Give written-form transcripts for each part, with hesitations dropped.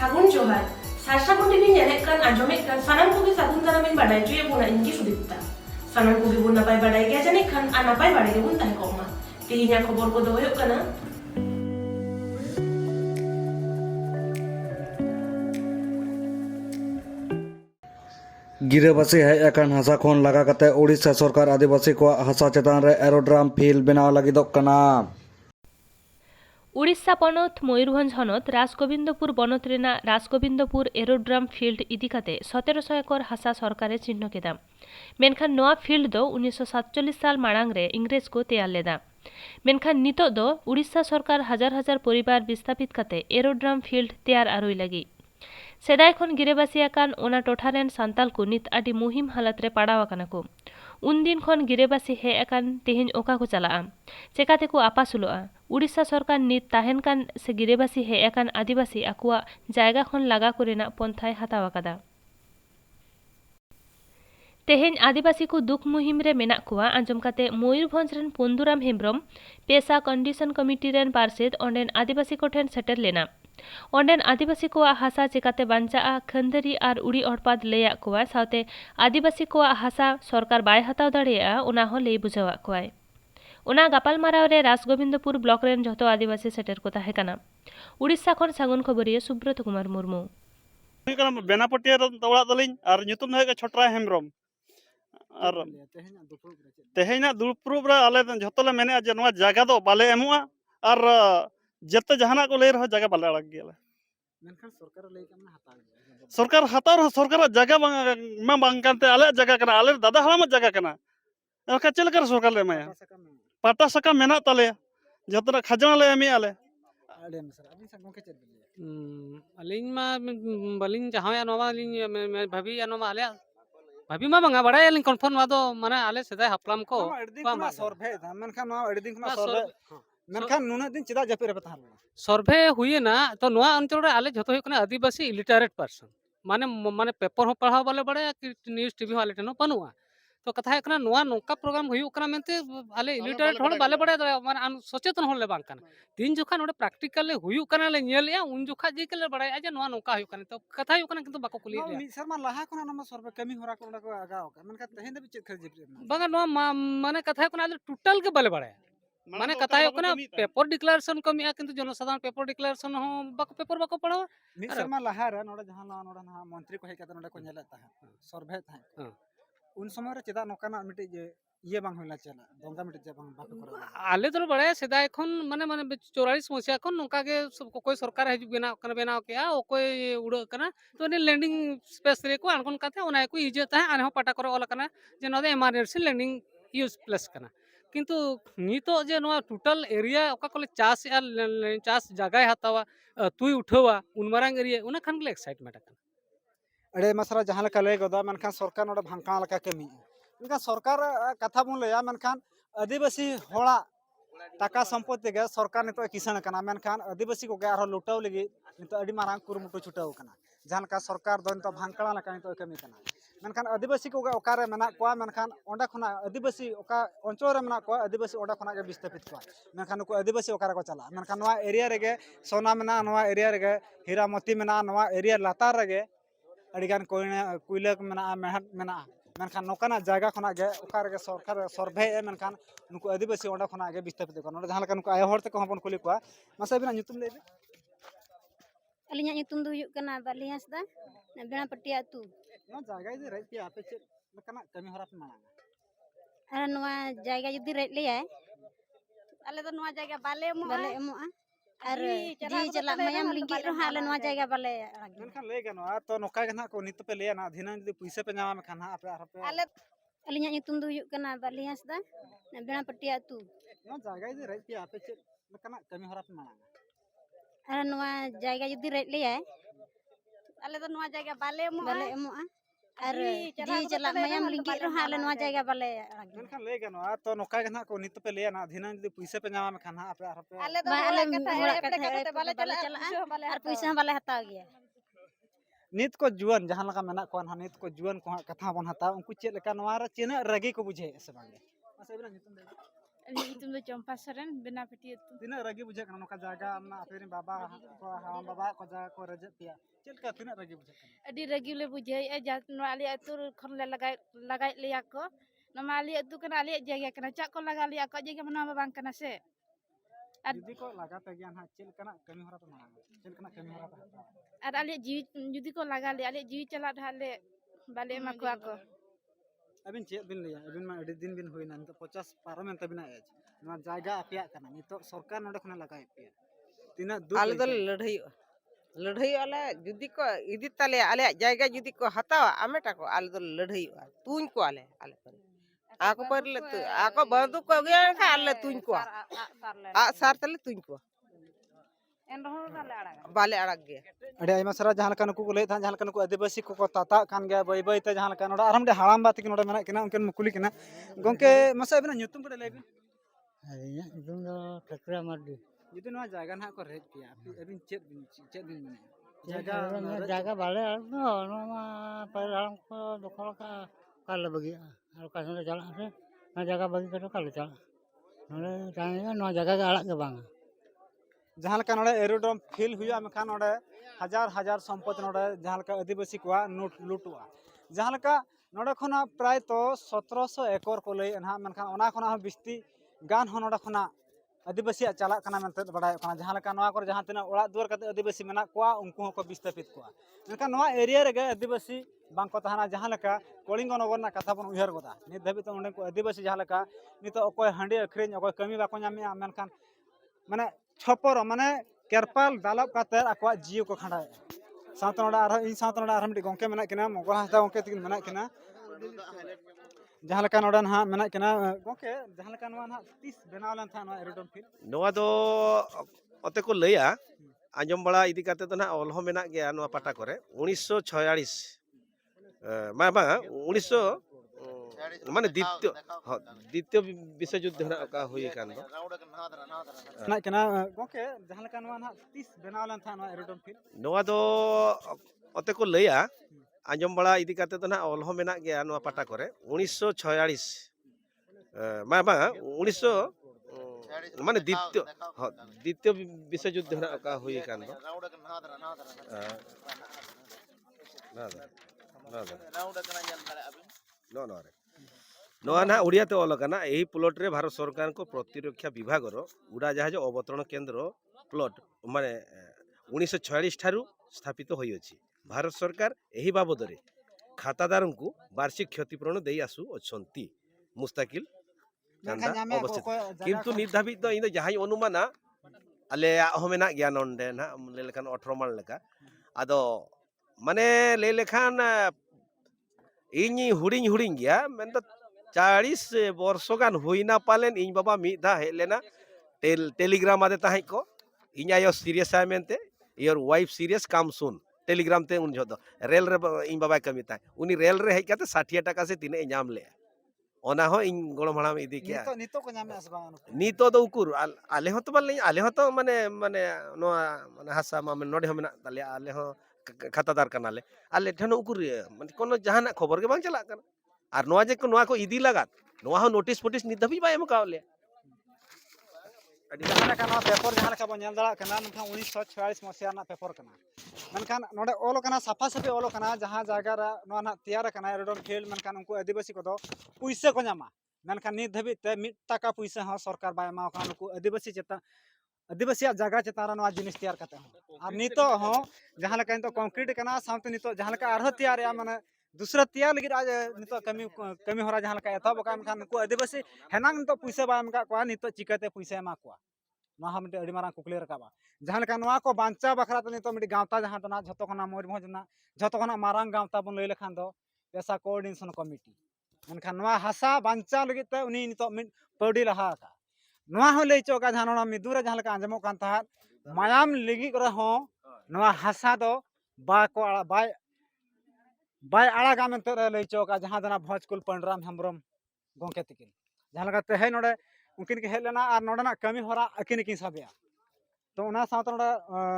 Sagun Johar, Sasha Kundi Nyalekan Ajomekan, Sanam Kugi Sagun Tanamin Badai Juya Puna Inki Sudipta. Sanam Kugi Puna Pai Badai Gajanekan, Anapai Badai Bunta Koma. Tihinya kobor kodo yuk kana. गिरेबासी हेज अकान हसा खन लगा कते ओडिशा सरकार आदिवासी को हसा चेतान रे एरोड्राम फिल बनाव लागिदोग कना। उड़ीसा पनत मयूरभंज हनत राजगोविंदपुर बनत रेना राजगोविंदपुर एरोड्राम फील्ड इदी काते 1700 एकड़ हासा सरकारे चिन्ह केदा। मेनखान नोआ फील्ड दो 1947 साल माड़ांग रे इंग्रेज को तैयार लेदा। मेनखान नितो दो उड़ीसा सरकार हजार हजार परिवार विस्थापित काते एरोड्राम फील्ड तैयार आरोई लगी। सेदाय खन गिरेबासी आकान ओना टोठारेन सांताल को नित आदि मुहिम हालत रे पड़ाव आकाना को। उन दिन खन गिरेबासी हे आकान तेहेन ओका को चलाआ चेकाते को आपासुलोआ। उड़ीसा सरकार नित ताहेन कान से गिरेबासी हे आकान आदिवासी आकुआ जायगा खन लागा कोरेना पंथाय हाताव आकादा। तेहेन आदिवासी को दुख मुहिम रे मेना कुआ आंजम काते मयूरभंज रेन पोंदुराम हेम्ब्रम पेसा कंडीशन कमिटी रेन पार्षद ओंडेन आदिवासी को ठेन सेटर लेना। ओंडेन आदिवासी को हासा चेकाते बांचा खंदरी और उड़ी अड़पाद लेया कुआ साथे आदिवासी को हासा सरकार बाय हताव दाड़ेया ओना हो लई बुझावा कुआय। ओना गापालमाराव रे राजगोविंदपुर ब्लॉक रेन जतो आदिवासी सेटर को ताहे काना। उड़ीसा खन सागुन खबरिया सुब्रत कुमार मुर्मू। बेनापटिया तवड़ा दलिन और ᱧᱩᱛᱩᱢ ᱫᱚ ᱪᱷᱚᱴᱨᱟ ᱦᱮᱢᱵᱨᱚᱢ और तेहेना दुपुरुब रे आले झोतो ले मेने जे नोआ जागा दो बाले एमुआ और जते जहाना को ले रहो जागा बाले अड़ग गेले मेनखान सरकार ले कम हता सरकार हतार सरकार जागा मा बांग कानते आले जागा कना आले दादा हलाम जागा कना एका चेल कर सरकार ले माया पाटा सका मेना ताले जतना खजाना ले एमी आले आडे मसर अभी सा गोके चेल अलिन मा बलिन जहाया नोमा लिन भाभी या नोमा आले भाभी मा बांगा बड़ा यालिन कन्फर्म वा दो माने आले सेदाय हपलाम को पामा सरभे मेनखान नो अडी दिन खना सरभे मेनखान नुना दिन चिदा जपे रे बता सरभे हुई ना तो नोआ अंचल रे आले झतो हुई आदिवासी इलिटरेट पर्सन माने माने पेपर हो पढ़ाव बाले बड़े न्यूज़ टीवी वाले ठनो पनुआ तो कथा है नोआ नोका प्रोग्राम हुई कना मेनते आले इलिटरेट होड़ बाले बड़े माने सचेतन होड़ ले बांग कना दिन जोखा नोडे प्रैक्टिकल हुई कना ले नेलिया उन जोखा जी के ले बड़ाय जे नोआ नोका हुई कना तो कथा हुई कना किंतु बाको कुली ले मी शर्मा लाहा कोना नम सरबे कमी होरा को आगाव का मेनका तहेन दे चेक खर जिप बागा नोआ माने कथा कोना टोटल के बाले बड़ाय माने कथा कोना पेपर डिक्लेरेशन कमी आ किंतु जनसाधारण पेपर डिक्लेरेशन हो बाको पेपर बाको पढ़ो मी शर्मा लाहा रे नोडे जहां नोडे ना मंत्री को हे कते नोडे को नेले ता सरभे था उन समय रे चेदा नोकाना मिटे जे ये बांग होइला चला दंगा मिटे जे बांग बाको करा आले तो बड़े सेदा एखन माने माने 44 मसिया खन नोका के कोई सरकार हिजु बेना के आ ओ कोई उड़ कना तो ने लैंडिंग स्पेस रे को अनकोन काते ओना को इजे ता आने हो पाटा करे ओला कना जे नदे इमरजेंसी लैंडिंग यूज प्लेस कना किंतु नितो जे नोआ टोटल एरिया ओका कोले चास या चास जगह हतावा तुई उठावा उन मारांग एरिया उना खान गेले एक्साइटमेंट कना अड़े मसरा जहां लका ले गदा मनखान सरकार नोडे भांका लका कमी मनखान सरकार कथा बुन लया मनखान आदिवासी होड़ा टाका संपत्ति के सरकार नितो किसान कना मनखान आदिवासी को आरो लुटाव लगी नितो अडी मारांग कुरुमुटु छुटाव कना जहां का सरकार दो नितो भांकड़ा लका नितो कमी कना मनखान आदिवासी को ओकारे मना कोआ मनखान ओंडा खना आदिवासी ओका अंचल रे मना कोआ आदिवासी ओंडा खना के विस्थापित कोआ मनखान को आदिवासी ओकारे को चला मनखान नोआ एरिया रेगे सोना मना नोआ एरिया रेगे हीरामती मना नोआ एरिया लातार रेगे अड़ीगान कोयला मेना मेहनत मेना मेनखान नोकाना जायगा खना गे ओका रे सरकार सर्वे मेनखान नुकु आदिवासी ओंडा खना गे विस्थापित को नोडे जहां लका नुकु आय होर ते को हबन कुली कोआ मासे बिना nyutum ले अलिया nyutum दो हुयुक कना बालियास दा बेनापटिया अतु नो जायगा दे रे पिया पे चे लकना कमी होरा पे माना अरे नोआ जायगा जुदी रेट ले आय आले तो नोआ जायगा बाले एमोआ अरे जी चला मयम लिंगी रो हाले नोआ जायगा बाले मेनखान ले गनो तो नोका गना को नित पे ले ना धिना जदी पैसा पे नामा खाना आपे आपे आले अलिया nyutum दो हुयुक कना बालियास दा बेनापटिया अतु नो जायगा दे रे पिया पे चे लकना कमी होरा पे माना अरे नोआ जायगा जुदी रेट ले आय आले तो नोआ जायगा बाले एमोआ अरे जी चला मयम लिंगी रो हाले नोआ जायगा बाले मेनखान ले गनो तो नोका गना को नित पे ले ना धिना जदी पैसा पे नामा खाना आपे आपे आले कथा बाले चला और पैसा बाले हताव गया नित को जुआन जहां लका मेना को नित को जुआन को कथा बन हता उनको चेद लका नोआ रे चेना रगे को बुझे से बागे मासे बिना nyutum they Ini itu do Chompa Soren Benapeti itu. Tindak ragi bujak kana noka jaga amna apirin baba ko hawan baba ko jaga ko rejek pia. Cilka tindak ragi bujak kana. Adi ragi le bujai jat no ali itu kon le lagai liak ko. Nama ali itu kan ali jaga kana cak ko laga liak ko jaga mana bang kana se. Jadi ko laga tagian ha cilka na kami hara pemana. Cilka na kami hara. Ada ali jiwi judi ko laga li ali jiwi calat hale balik maku aku. Abin cek bin liya abin ma adi din bin huina nito 50 parliament tabina ej. Nwa jaga apia kana nito सरकार नोडे खना लगाय पिया. Tina du आले दल लड़ाई वाला जुदी को इदी तले आले जायगा जुदी को हतावा आमेटा को आले दल लड़ाई तुन को आले पर आको पर ले आको बंदूक को गया का आले तुन को आ सार तले तुन को बाले अड़क गया अड़े आयमा सारा जहां लका नुकु को लay था जहां लका नुकु आदिवासी को ताता कान गया बाय बाय ते जहां लका नोडा आराम दे हालाम बात कि नोडा मेना किना उनके मुकुली किना गोंके मसा बिना nyutum को लay बिन Harinya itu dah Tekra Mardi. जुदी नवा जागा ना को रेज पिया अबिन चेत बिन माने Jaga balik, no, nama parang ko dokol ka kala bagi, kalau kasih jalan sih, na jaga bagi kado kala jalan. Nole tanya no jaga galak ke bang. जहां लका नोडे aerodrome feel हुआ मेखान नोडे हजार हजार सम्पत्ति नोडे जहां लका आदिवासी को लुटुआ जहां लका नोडे खना प्राय तो 1700 एकड़ को लay एनहा मेनखान ओना खना बिस्ती गान हो नोडे खना आदिवासी चला कना मेनते बडाय कना जहां लका नोआ कर जहां तना ओड़ा दुआर कते आदिवासी मेना कोआ उनको को विस्थापित कोआ मेनखान नोआ एरिया रे आदिवासी बांको तहाना जहां लका कलिंग नगर ना कथा बन उहर गोदा नित धाबि तो ओंडे को आदिवासी जहां लका नित अकोय हांडी अखरेन अकोय कमी बाको नामिया मेनखान माने छपर माने केरपाल दालब काते अकवा जियो को खंडा सात नोडा आर इन सात नोडा आर मिटी गोंके मेना किना मोगल हाता गोंके तिन मेना किना जहां लका नोडा ना मेना किना गोंके जहां लका नोआ ना 30 बनावलन था नोआ एरोडोम फिल नोआ दो अते को लैया आंजम बड़ा इदी काते तो ना ऑल हो मेना गया नोआ पाटा करे 1946 मा 1900 माने द्वितीय विश्व युद्ध ना का हुई कान दो ना किना गोंके जहां लका नोआ ना 30 बनावलन था नोआ एरोडोम फिल नोआ दो अते को लैया आंजम बड़ा इदी काते तो ना ऑल हो मेना गया नोआ पाटा करे 1946 मा 1900 माने द्वितीय विश्व युद्ध ना का हुई कान दो ना नोआ ना उड़िया ते ऑल कना एही प्लॉट रे भारत सरकार को प्रतिरक्षा विभाग रो उड़ा जहाज अवतरण केंद्र प्लॉट माने 1946 ठारू स्थापित होई अछि भारत सरकार एही बाबद रे खातादार को वार्षिक क्षतिपूरण देई आसु अछंती मुस्ताकिल चंदा अवस्थित किंतु निर्धारित तो इन जहाई अनुमान आले होमेना गया नंडे ना ले लेखान 18 मान लेका आदो माने ले लेखान इनी हुडिंग गया मेन 40 वर्ष गान हुईना पालेन इन बाबा मिधा हे लेना टेलीग्राम आदे ताहे को इन आयो सीरियस है मेनते your wife serious come soon telegram ते उन जदो रेल रे इन बाबा कमी ताहे उनी रेल रे हे काते 60 टाका से तिने नाम ले ओना हो इन गोड़म हड़ाम इदी के नितो को नामे असबा नितो दो उकुर आले हो तो बल्ले आले हो तो माने नो माने हासा मा नोडे हो मेना ताले आले हो खातादार कनाले आले ठनो उकुर माने कोनो जहाना खबर के बांग चला कना आर नोआ जे को नोआ को इदी लगात नोआ हो नोटिस फोटिस नि दबी बाय एमकावले जहां लका नोआ पेपर जहां लका बन नेल दला कना नखा 1946 मसिया ना पेपर कना मनखान नोडे ओलो कना साफा साफी ओलो कना जहां जागा रा नोआ ना तैयार कना एरोडोम खेल मनखान उनको आदिवासी को दो पैसे को न्यामा मनखान नि धबी ते 1 टाका पैसा हो सरकार बाय मा खान उनको आदिवासी चेता आदिवासी जगह चेता रा नोआ जिनिस तैयार करते हो और नितो हो जहां लका तो कंक्रीट कना सामते नितो जहां लका आरो तैयार या माने दूसरा तैयार लगी आज नितो कमी होरा जहां लका एथब का मनखान उनको आदिवासी हेनांग नितो पैसा बाय एमका को नितो चिकाते पैसा एमा को नोआ मिटे अडी मारा कुकली रकाबा जहां लका नोआ को बांचा बखरा तो नितो मिटे गांवता जहां तना झतो खना मयूरभंज ना झतो खना मारांग गांवता बन लई लेखान दो पेसा कोऑर्डिनेशन कमिटी मनखान नोआ हासा बांचा लगी ते उनी नितो मिट पौडी लहा का नोआ हो लई चोका जहां नोना मिदुरा जहां लका आंजमो कान ता मायाम लगी करे हो नोआ हासा दो बा को बाय आड़ागा मेनते लई चोका जहां तना भोजकुल पंडराम हेम्ब्रम गोंके तिकिन जहां लका ते हे नोडे उनकिन के हेज लेना और नोडना कमी होरा अकिन की साबिया तो उना साथ नोडा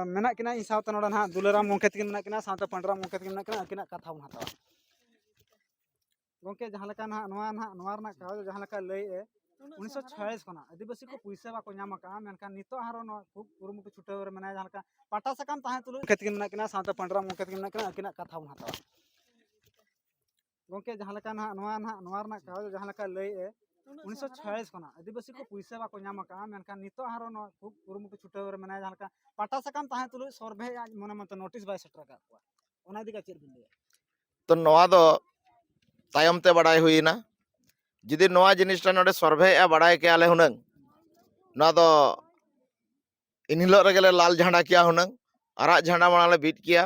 मेना किना इन साथ नोडा ना दुलेराम गोंके तिकिन मेना किना साथ पंडराम गोंके तिकिन मेना किना अकिना कथा बन हतावा गोंके जहां लका ना नोआ ना नोआ रना कागज जहां लका लई ए 1946 खना आदिवासी को पुइसा बाको ᱧᱟᱢ ᱟᱠᱟᱜᱼᱟ ᱢᱮᱱᱠᱷᱟन ᱱᱤᱛᱚᱜ ᱦᱟᱨᱚ ᱱᱚᱣᱟ ᱠᱷᱩᱵ ᱠᱩᱨᱩᱢᱩᱴᱩ ᱪᱷᱩᱴᱟᱹᱣ ᱨᱮ ᱢᱮᱱᱟᱭᱟ ᱡᱟᱦᱟᱸ ᱞᱮᱠᱟ ᱯᱟᱴᱟ ᱥᱟᱠᱟᱢ ᱛᱟᱦᱮᱸ ᱛᱩᱞᱩᱡ ᱜᱚᱢᱠᱮ ᱛᱟᱹᱠᱤᱱ ᱢᱮᱱᱟᱜ ᱠᱤᱱᱟ ᱥᱟᱶᱛᱮ ᱯᱟᱸᱰᱨᱟᱢ ᱜᱚᱢᱠᱮ ᱛᱟᱹᱠᱤᱱ ᱢᱮᱱᱟᱜ ᱠᱤᱱᱟ ᱟᱹᱠᱤᱱᱟᱜ ᱠᱟᱛᱷᱟ ᱵᱚᱱ ᱦᱟᱛᱟᱣᱟ ᱜᱚᱢᱠᱮ ᱡᱟᱦᱟᱸ ᱞᱮᱠᱟ ᱱᱚᱣᱟ ᱨᱮᱱᱟᱜ ᱠᱟᱜᱚᱡᱽ ᱡᱟᱦᱟᱸ ᱞᱮᱠᱟ ᱞᱟᱹᱭᱮᱜᱼᱟ 1946 खना आदिवासी को पुइसा बाको ᱧᱟᱢ ᱟᱠᱟᱜᱼᱟ ᱢᱮᱱᱠᱷᱟन ᱱᱤᱛᱚᱜ ᱦᱟᱨᱚ ᱱᱚᱣᱟ ᱠᱷᱩᱵ ᱠᱩᱨᱩᱢᱩᱴᱩ ᱪᱷᱩᱴᱟᱹᱣ ᱨᱮ ᱢᱮᱱᱟᱭᱟ ᱡᱟᱦᱟᱸ ᱞᱮᱠᱟ ᱯᱟᱴᱟ ᱥᱟᱠᱟᱢ ᱛᱟᱦᱮᱸ ᱛᱩᱞᱩᱡ ᱥᱚᱨᱵᱷᱮ ᱢᱚᱱᱮ ᱢᱚᱛᱚ ᱱᱳᱴᱤᱥ ᱵᱟᱭ ᱥᱮᱴᱮᱨ ᱟᱠᱟᱫ ᱠᱚᱣᱟ ᱚᱱᱟ ᱤᱫᱤ ᱠᱟᱛᱮ ᱪᱮᱫ ᱵᱤᱱ ᱞᱟᱹᱭᱟ तो नवा दो तायम ते बड़ाई हुईना जुदी नवा जिनिसटा नोडे सर्वे बड़ाई के आले हुनंग ना दो इन हिलो रेगेले लाल झंडा किया हुनंग आरा झंडा माले बीट किया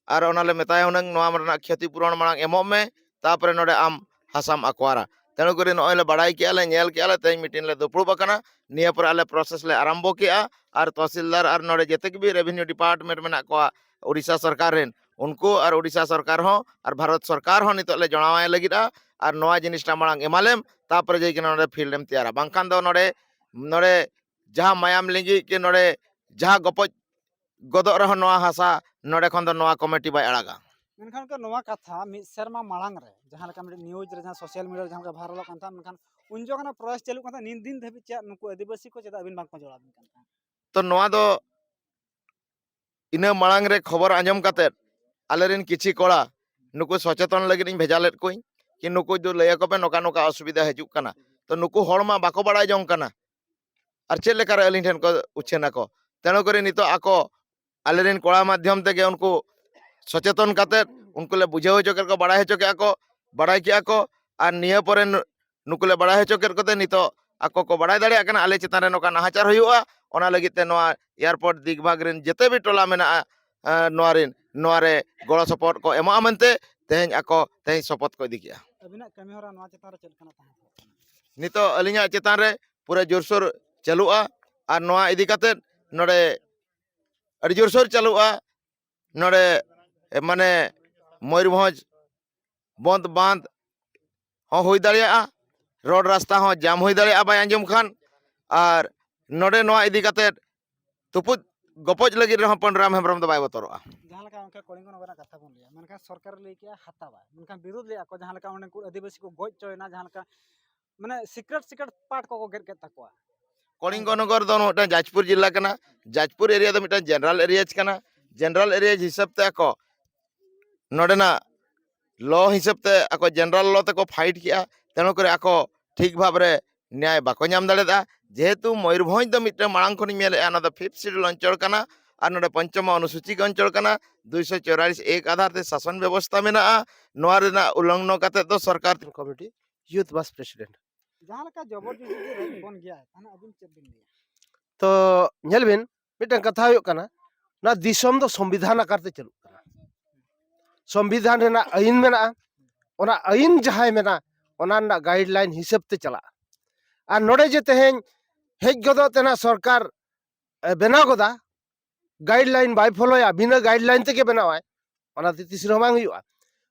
और ओनाले मेताय हुनंग नवा मरना क्षतिपूरण मांग एमो में तापरे नोडे आम हासाम अक्वारा तेणु करी नोले बड़ाई किया ले नेल किया ले तेज मीटिंग ले दुपुड़ बकना निया पर आले प्रोसेस ले आरंभो किया और तहसीलदार और नोडे जते भी रेवेन्यू डिपार्टमेंट में को उड़ीसा सरकार रेन उनको और उड़ीसा सरकार हो और भारत सरकार हो नितो ले जणावाय लगिदा और नवा जिनिसटा मांग एमालेम तापरे जे नोडे फील्ड एम तैयारा बांखान दो नोडे नोडे जहां मायाम लिंगी के नोडे जहां गपज गदो रह नवा हासा नोडे खन दो नवा कमिटी बाय अड़ागा मेनखान को नवा कथा मिद सेरमा मांग रे जहां लेका न्यूज रे जहां सोशल मीडिया जहां का भाइरल कान था मेनखान उन जगह प्रयास चालू कान था नींद दिन धबी चे नुकु आदिवासी को चेदा अबिन बांको जवाब दिन कान तो नवा दो इना मांग रे खबर आंजम काते आलेरिन किछि कोड़ा नुकु सचेतन लगिन भेजा लेत कोई कि नुकु जो लय को पे नोका नोका असुविधा हजु कना तो नुकु हड़मा बाको बड़ाय जंग कना और चेद लेकार अलिन ठेन को उछेना को तेणु करी नितो आको आलेरिन कोड़ा माध्यम ते उनको सचेतन काते उनको ले बुझाव हचो को बड़ाय हचो के को बड़ाय किया को और निया परे नुकु ले बड़ाय हचो के नितो आको को बड़ाय दाड़े कना आले चितान रे नोका नाहाचार हुआ ओना लगित ते नोआ एयरपोर्ट दिगभाग रेन जते भी टोला मेना नोआरिन नोआरे गड़ो सपोर्ट को एमा मनते तेज आको तेज सपोर्ट को इदी किया अबिना कमी होरा नवा चितान रे चेद कना ताहे नितो अलिंगा चितान रे पूरा जोरसोर चलुआ और नोआ इदी काते नोडे अड़ी जोरसोर चलुआ नोडे माने मयूरभंज बंद बांध हो हुई दाड़िया रोड रास्ता हो जाम हुई दाड़िया बाय आंजम खान और नोडे नोआ इदी काते तुपुज गपज लगी रह पंडराम हेम्ब्रम दो बाय बतरवा जहां लेका उनका कलिंग नगर कथा बन लिया मेनखान सरकार ले के हतावा मेनखान विरोध ले को जहां लेका उनको आदिवासी को गोज चोयना जहां लेका माने सिक्रेट पार्ट को गेट के तकवा कलिंग नगर दो मोटा जाजपुर जिला कना जाजपुर एरिया दो मिटा जनरल एरिया कना जनरल एरिया हिसाब ते को नोडेना लॉ हिसाब ते आको जनरल लॉ ते को फाइट किया तेणु करे आको ठीक भाव रे न्याय बाको नाम दाड़ेदा जेहेतु मयूरभंज दो मिटे मांग खनि मेले ना दो 5th शेड्यूल अंचल कना और नोडे पंचम अनुसूची के अंचल कना 244 एक आधार ते शासन व्यवस्था मेना नोआ रेना उल्लंघन काते तो सरकार कमिटी यूथ वाइस प्रेसिडेंट जहां लेका जबरदस्ती रे बन गया थाना अबिन चेद बिन लिया तो नेलबिन मिटन कथा हुयो कना ना दिसम दो संविधान आकारते चलु कना संविधान रेना आईन मेना ओना आईन जहाय मेना ओना ना गाइडलाइन हिसाब ते चला और नोडे जे तेहेन हेज गदो तेना सरकार बेना गदा गाइडलाइन बाय फॉलोया बिना गाइडलाइन ते के बनावाय ओना तिसरो मांग हुआ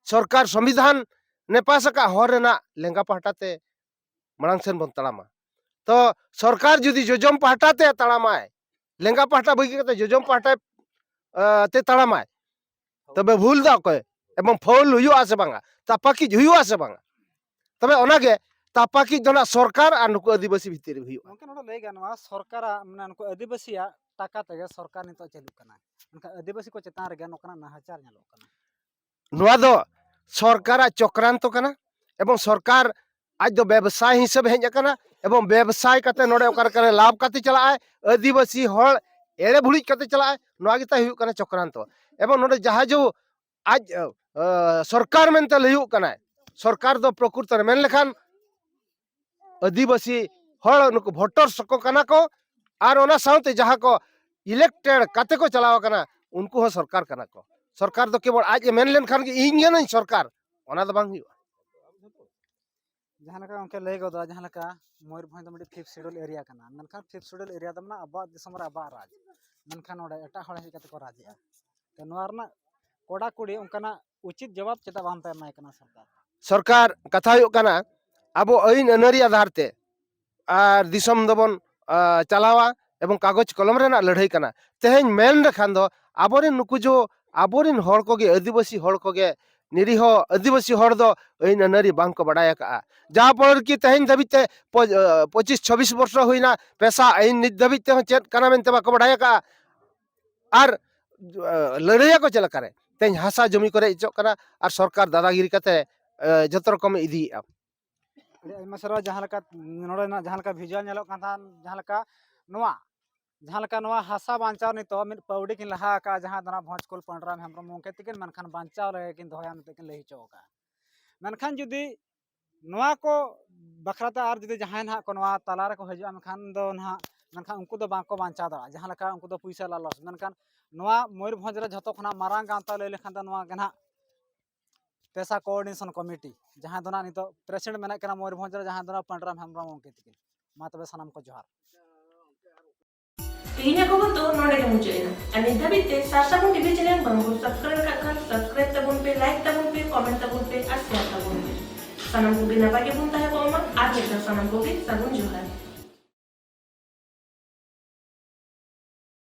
सरकार संविधान ने पास का हर रेना लेंगा पहटाते मांग सेन बन तड़ामा तो सरकार जुदी जोजम पहटाते तड़ामाय लेंगा पहटा बगी कते जोजम पहटा ते तड़ामाय तबे भूल दा को एवं फौल हुआ से बांगा तापाकी हुआ से बांगा तबे ओनागे तापाकी दोना सरकार और नुकु आदिवासी भितर हुआ उनके नोडे लय गानवा सरकार माने उनको आदिवासी टाका तेगे सरकार नितो चालू कना उनका आदिवासी को चेतान रे नोकना नाहाचार नेलो कना नोआ दो सरकार चक्रांत कना एवं सरकार आज दो व्यवसाय हिसाब हेज कना एवं व्यवसाय कते नोडे ओकर करे लाभ कते चला आदिवासी हर एड़े भुड़ी कते चला नोआ गिता हुयु कना चक्रांत एवं नोडे जहां जो आज सरकार मेनते लयु कना सरकार दो प्रकृत रे मेन लेखान आदिवासी हर नुकु वोटर सको कना को और ओना साउते जहां को इलेक्टेड कते को चलाव कना उनको हो सरकार कना को सरकार दो केवल आज मेन लेन खान के इंगे नहीं सरकार ओना दो बांग हुआ जहां लेका उनके लय गदा जहां लेका मयूरभंज दो मिटे 5th शेड्यूल एरिया कना मेनखान 5th शेड्यूल एरिया दमना अबा दिसम रे अबा राज मेनखान ओडे एटा हड़ हे कते को राजिया ते नोरना कोड़ा कुड़ी उनकना उचित जवाब चेता बांता एमाय कना सरकार कथा हुयु कना अब आईन अनरी आधार ते और दिसम दबन चलावा एवं कागज कलम रेना लड़ाई कना तेहेन मेन रखान दो आबोरिन नुकु जो आबोरिन हड़ को गे आदिवासी हड़ को गे निरीहो आदिवासी हर दो अइन अनारी बांग को बड़ाय का जहाँ पर कि तेहन धबिते 25-26 वर्ष हुईना पेशा आइन नित धबिते हो चेत कना मेनते बाको बड़ाय का आर लड़ाई को चला करे तेन हासा जमी करे इचो कना आर सरकार दादागिरी कते जत रकम इदी मसरा जहाँ लका नोडे ना जहाँ लका भिजुअल नेलो काथा जहाँ लका नोआ हासा बांचाव नितो मिद पौडी किन लहा का जहाँ दना भोजकुल पंडराम हेम्ब्रम मोंके तिकिन मनखान बांचाव लगे किन दोया में तिकिन लही चौका मनखान जुदी नोआ को बखराता आर जुदी जहाँ ना को नोआ तलार को हजु मनखान दो ना मनखान उनको दो बांको बांचा दा जहाँ लका उनको दो पैसा लालस मनखान नोआ मयूरभंज रे झतो खना मारांग गांता ले लेखान दा नोआ गना पेशा कोऑर्डिनेशन कमिटी जहाँ दोना नितो प्रेसिडेंट मेना कना मयूरभंज रे जहाँ दोना पंडराम हेम्ब्रम मोंके तिकिन मा तबे सनम को जोहार Ini aku betul nol yang muncul. Ani tapi sasa pun TV channel bangku subscribe tabun pe, like tabun pe, comment tabun pe, share tabun pe. Sanam ko bina pagi pun tayo ko ama, akhir sanam ko bi sabun johar.